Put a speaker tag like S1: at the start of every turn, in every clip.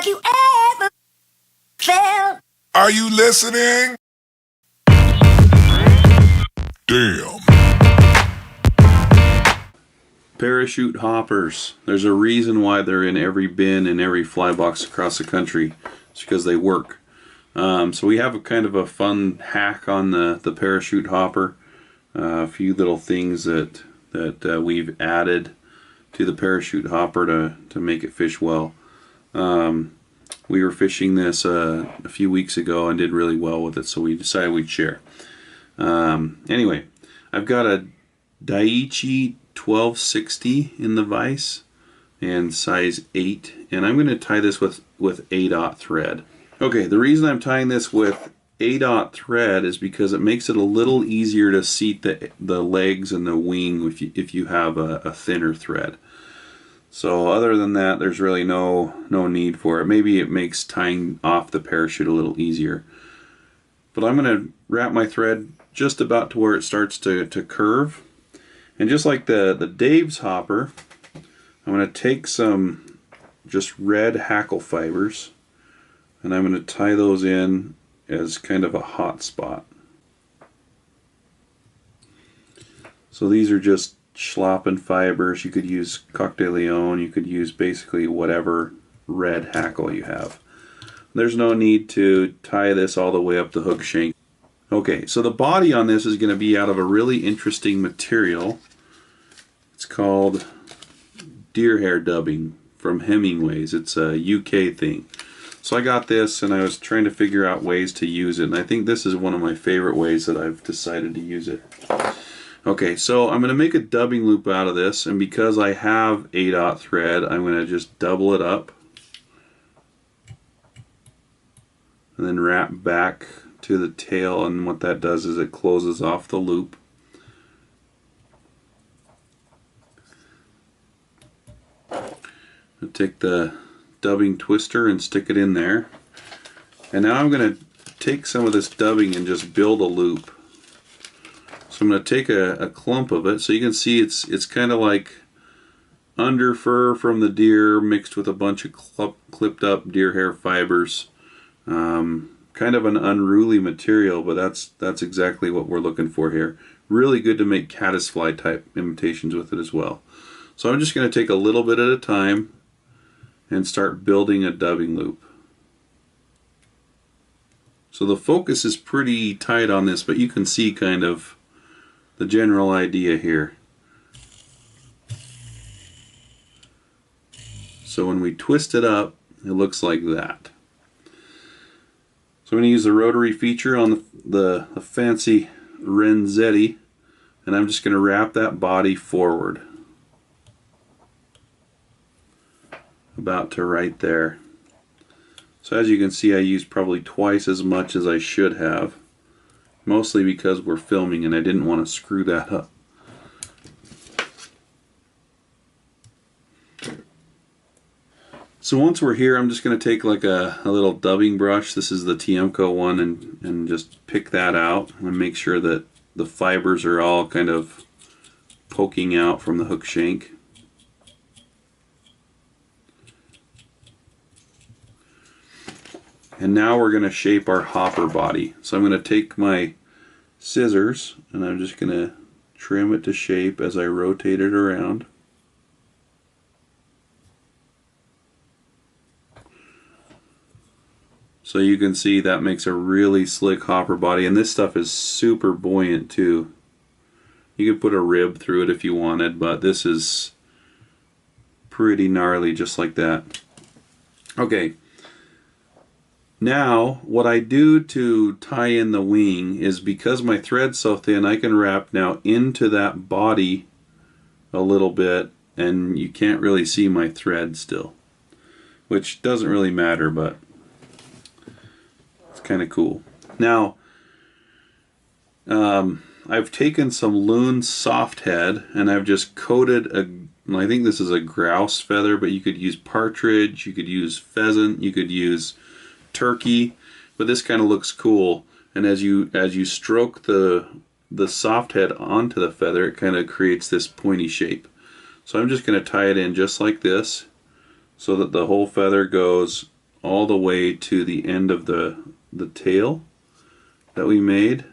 S1: Have you ever felt?
S2: Are you listening? Damn.
S3: Parachute hoppers. There's a reason why they're in every bin and every fly box across the country. It's because they work. So we have a kind of a fun hack on the parachute hopper. A few little things that we've added to the parachute hopper to make it fish well. We were fishing this a few weeks ago and did really well with it, so we decided we'd share. Anyway, I've got a Daiichi 1260 in the vise and size 8, and I'm going to tie this with A-dot thread. Okay, the reason I'm tying this with A-dot thread is because it makes it a little easier to seat the legs and the wing if you have a thinner thread. So other than that, there's really no need for it. Maybe it makes tying off the parachute a little easier. But I'm going to wrap my thread just about to where it starts to curve. And just like the Dave's hopper, I'm going to take some just red hackle fibers and I'm going to tie those in as kind of a hot spot. So these are just schlappen fibers. You could use Coq de Leon, you could use basically whatever red hackle you have. There's no need to tie this all the way up the hook shank. Okay, so the body on this is going to be out of a really interesting material. It's called deer hair dubbing from Hemingway's. It's a UK thing. So I got this and I was trying to figure out ways to use it, and I think this is one of my favorite ways that I've decided to use it. Okay, so I'm going to make a dubbing loop out of this, and because I have A-dot thread, I'm going to just double it up and then wrap back to the tail, and what that does is it closes off the loop. I'll take the dubbing twister and stick it in there, and now I'm going to take some of this dubbing and just build a loop. So I'm going to take a clump of it, so you can see it's kind of like under fur from the deer mixed with a bunch of clipped up deer hair fibers. Kind of an unruly material, but that's exactly what we're looking for here. Really good to make caddisfly type imitations with it as well. So I'm just going to take a little bit at a time and start building a dubbing loop. So the focus is pretty tight on this, but you can see kind of the general idea here. So when we twist it up, it looks like that. So I'm going to use the rotary feature on the fancy Renzetti, and I'm just going to wrap that body forward. About to right there. So as you can see, I used probably twice as much as I should have, mostly because we're filming and I didn't want to screw that up. So once we're here, I'm just going to take like a little dubbing brush. This is the Tiemco one, and just pick that out and make sure that the fibers are all kind of poking out from the hook shank. And now we're going to shape our hopper body. So I'm going to take my scissors and I'm just going to trim it to shape as I rotate it around. So you can see that makes a really slick hopper body, and this stuff is super buoyant too. You could put a rib through it if you wanted, but this is pretty gnarly just like that. Okay. Now, what I do to tie in the wing is, because my thread's so thin, I can wrap now into that body a little bit, and you can't really see my thread still, which doesn't really matter, but it's kind of cool. Now, I've taken some loon soft head, and I've just coated I think this is a grouse feather, but you could use partridge, you could use pheasant, you could use turkey, but this kind of looks cool, and as you stroke the soft head onto the feather, it kind of creates this pointy shape. So I'm just going to tie it in just like this, so that the whole feather goes all the way to the end of the tail that we made.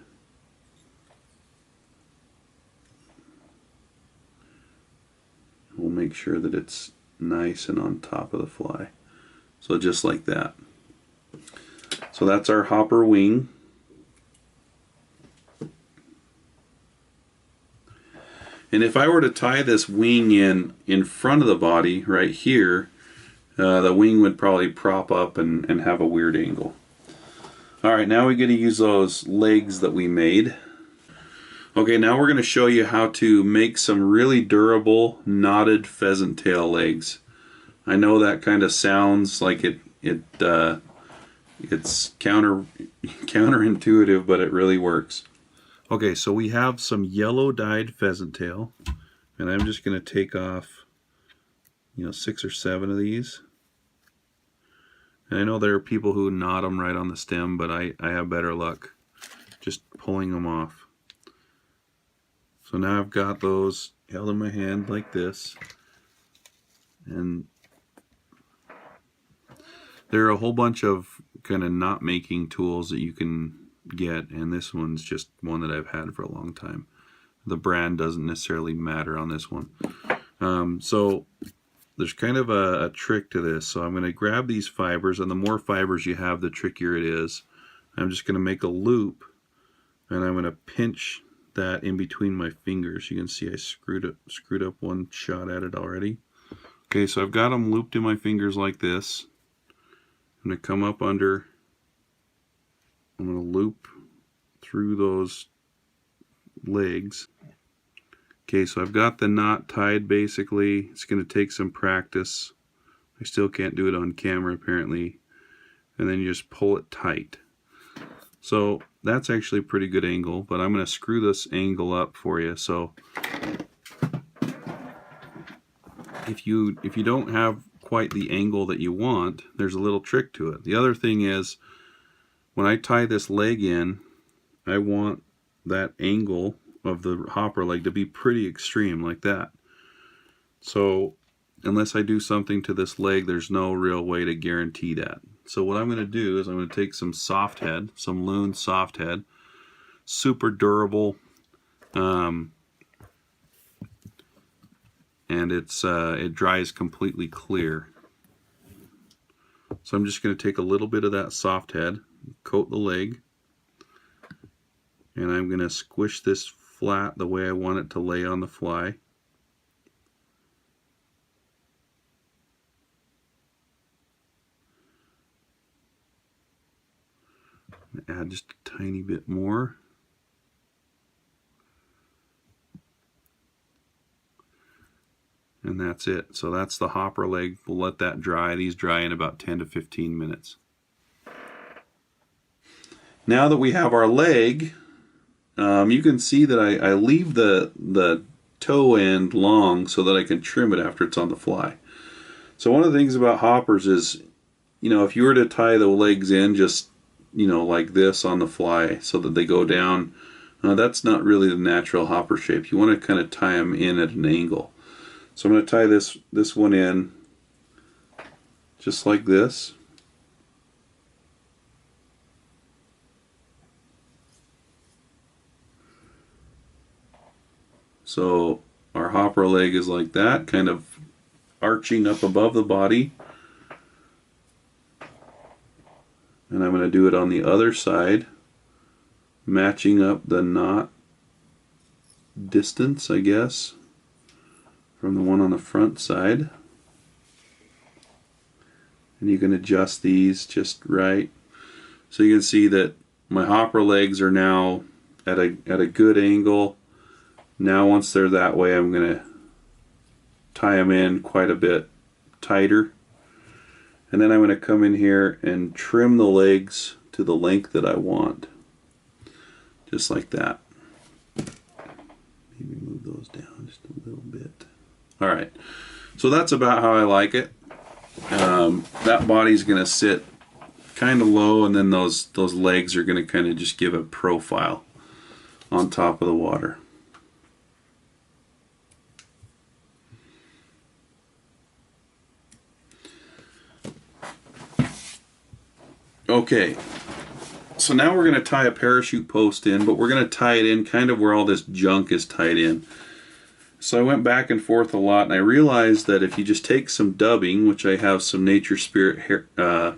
S3: We'll make sure that it's nice and on top of the fly. So just like that. So that's our hopper wing. And if I were to tie this wing in front of the body right here, the wing would probably prop up and have a weird angle. Alright, now we're going to use those legs that we made. Okay, now we're going to show you how to make some really durable knotted pheasant tail legs. I know that kind of sounds like it's counterintuitive, but it really works. Okay, so we have some yellow dyed pheasant tail, and I'm just going to take off, 6 or 7 of these. And I know there are people who knot them right on the stem, but I have better luck just pulling them off. So now I've got those held in my hand like this, and there are a whole bunch of kind of knot making tools that you can get, and this one's just one that I've had for a long time. The brand doesn't necessarily matter on this one. So there's kind of a trick to this. So I'm going to grab these fibers, and the more fibers you have, the trickier it is. I'm just going to make a loop, and I'm going to pinch that in between my fingers. You can see I screwed up one shot at it already. Okay, so I've got them looped in my fingers like this. I'm going to come up under. I'm going to loop through those legs. Okay, so I've got the knot tied basically. It's going to take some practice. I still can't do it on camera apparently. And then you just pull it tight. So that's actually a pretty good angle, but I'm going to screw this angle up for you. So if you don't have quite the angle that you want, there's a little trick to it. The other thing is, when I tie this leg in, I want that angle of the hopper leg to be pretty extreme like that. So unless I do something to this leg, there's no real way to guarantee that. So what I'm going to do is I'm going to take some soft head, some Loon soft head, super durable, and it dries completely clear. So I'm just going to take a little bit of that soft head, coat the leg, and I'm going to squish this flat the way I want it to lay on the fly. Add just a tiny bit more. And that's it. So that's the hopper leg. We'll let that dry. These dry in about 10 to 15 minutes. Now that we have our leg, you can see that I leave the toe end long so that I can trim it after it's on the fly. So one of the things about hoppers is, if you were to tie the legs in just, like this on the fly so that they go down, that's not really the natural hopper shape. You want to kind of tie them in at an angle. So I'm going to tie this one in just like this. So our hopper leg is like that, kind of arching up above the body. And I'm going to do it on the other side, matching up the knot distance, I guess, from the one on the front side. And you can adjust these just right. So you can see that my hopper legs are now at a good angle. Now once they're that way, I'm going to tie them in quite a bit tighter. And then I'm going to come in here and trim the legs to the length that I want. Just like that. Maybe move those down just a little bit. Alright, so that's about how I like it. That body's going to sit kind of low, and then those legs are going to kind of just give a profile on top of the water. Okay, so now we're going to tie a parachute post in, but we're going to tie it in kind of where all this junk is tied in. So I went back and forth a lot, and I realized that if you just take some dubbing, which I have some Nature Spirit hair,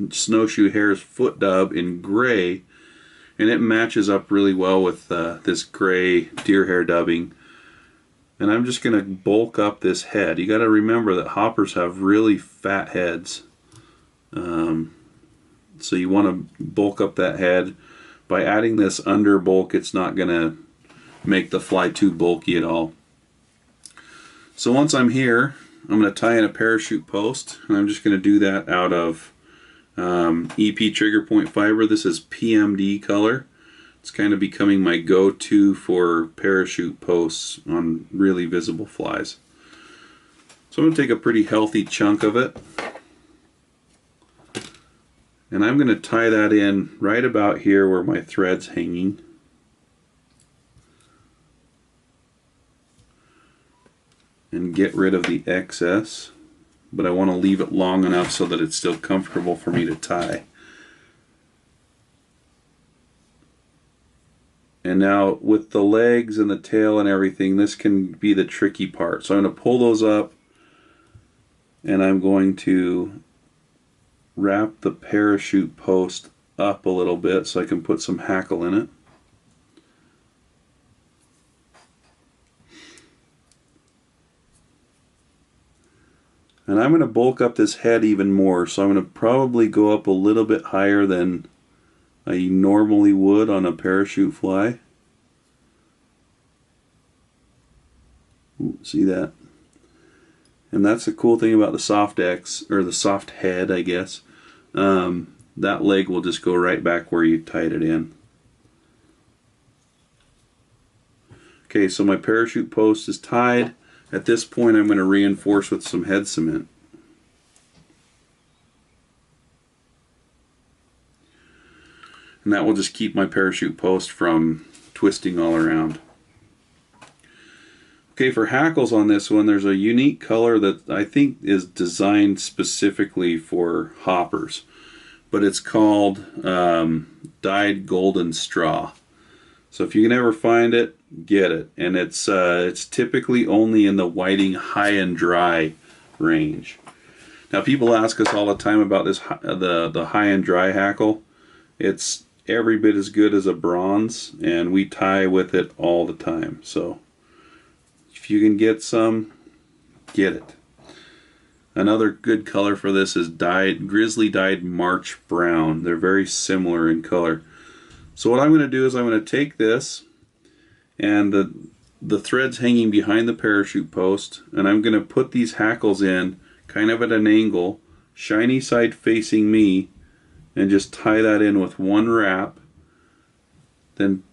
S3: Snowshoe Hare's foot dub in gray, and it matches up really well with this gray deer hair dubbing. And I'm just going to bulk up this head. You got to remember that hoppers have really fat heads. So you want to bulk up that head. By adding this under bulk, it's not going to make the fly too bulky at all. So once I'm here, I'm going to tie in a parachute post, and I'm just going to do that out of EP trigger point fiber. This is PMD color. It's kind of becoming my go-to for parachute posts on really visible flies. So I'm going to take a pretty healthy chunk of it, and I'm going to tie that in right about here where my thread's hanging. And get rid of the excess, but I want to leave it long enough so that it's still comfortable for me to tie. And now with the legs and the tail and everything, this can be the tricky part. So I'm going to pull those up, and I'm going to wrap the parachute post up a little bit so I can put some hackle in it. And I'm going to bulk up this head even more, so I'm going to probably go up a little bit higher than I normally would on a parachute fly. Ooh, see that? And that's the cool thing about the soft X, or the soft head, I guess. That leg will just go right back where you tied it in. Okay, so my parachute post is tied. At this point, I'm going to reinforce with some head cement. And that will just keep my parachute post from twisting all around. Okay, for hackles on this one, there's a unique color that I think is designed specifically for hoppers. But it's called dyed golden straw. So if you can ever find it, get it. And it's typically only in the whiting high and dry range. Now people ask us all the time about this the high and dry hackle. It's every bit as good as a bronze, and we tie with it all the time. So if you can get some, get it. Another good color for this is grizzly dyed March brown. They're very similar in color. So what I'm going to do is I'm going to take this, and the thread's hanging behind the parachute post, and I'm going to put these hackles in kind of at an angle, shiny side facing me, and just tie that in with one wrap. Then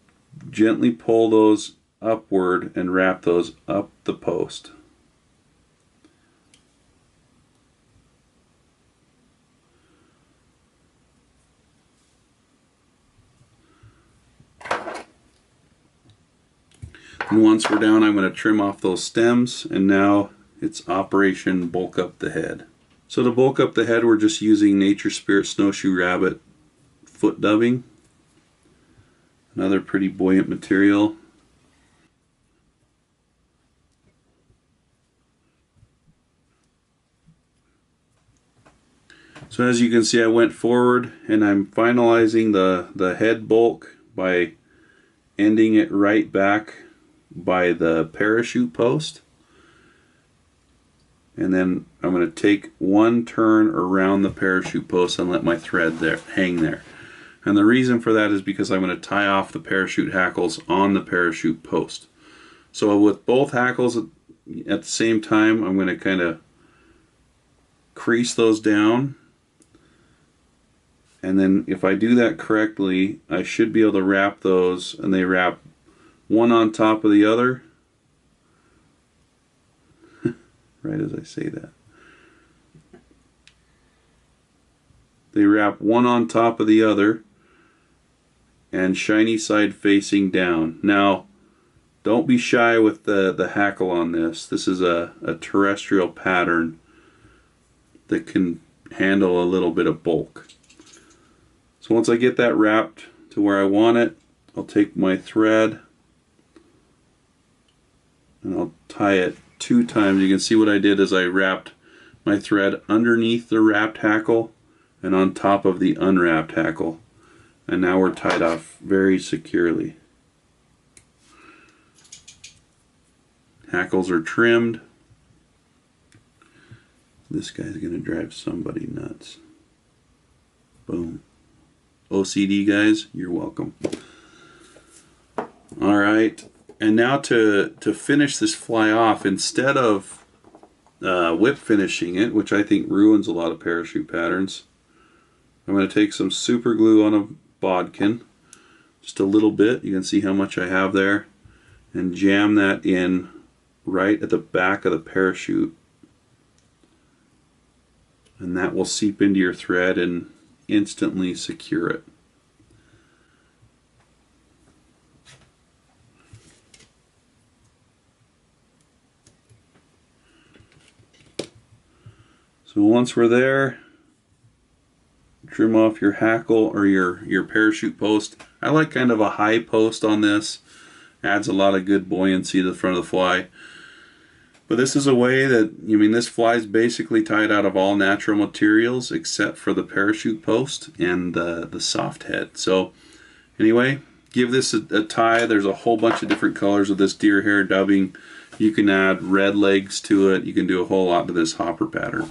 S3: gently pull those upward and wrap those up the post. And once we're down, I'm going to trim off those stems, and now it's Operation Bulk Up the Head. So to bulk up the head, we're just using Nature Spirit Snowshoe Rabbit foot dubbing. Another pretty buoyant material. So as you can see, I went forward, and I'm finalizing the head bulk by ending it right back by the parachute post. And then I'm going to take one turn around the parachute post and let my thread there hang there. And the reason for that is because I'm going to tie off the parachute hackles on the parachute post. So with both hackles at the same time, I'm going to kind of crease those down. And then if I do that correctly, I should be able to wrap those, and they wrap one on top of the other. Right as I say that. They wrap one on top of the other, and shiny side facing down. Now, don't be shy with the hackle on this. This is a terrestrial pattern that can handle a little bit of bulk. So once I get that wrapped to where I want it, I'll take my thread and I'll tie it 2 times. You can see what I did is I wrapped my thread underneath the wrapped hackle and on top of the unwrapped hackle. And now we're tied off very securely. Hackles are trimmed. This guy's going to drive somebody nuts. Boom. OCD guys, you're welcome. Alright, and now to finish this fly off, instead of whip finishing it, which I think ruins a lot of parachute patterns, I'm going to take some super glue on a bodkin, just a little bit, you can see how much I have there, and jam that in right at the back of the parachute. And that will seep into your thread and instantly secure it. So once we're there, trim off your hackle or your parachute post. I like kind of a high post on this. Adds a lot of good buoyancy to the front of the fly. But this is a way that, I mean, this fly is basically tied out of all natural materials except for the parachute post and the soft head. So anyway, give this a tie. There's a whole bunch of different colors of this deer hair dubbing. You can add red legs to it. You can do a whole lot to this hopper pattern.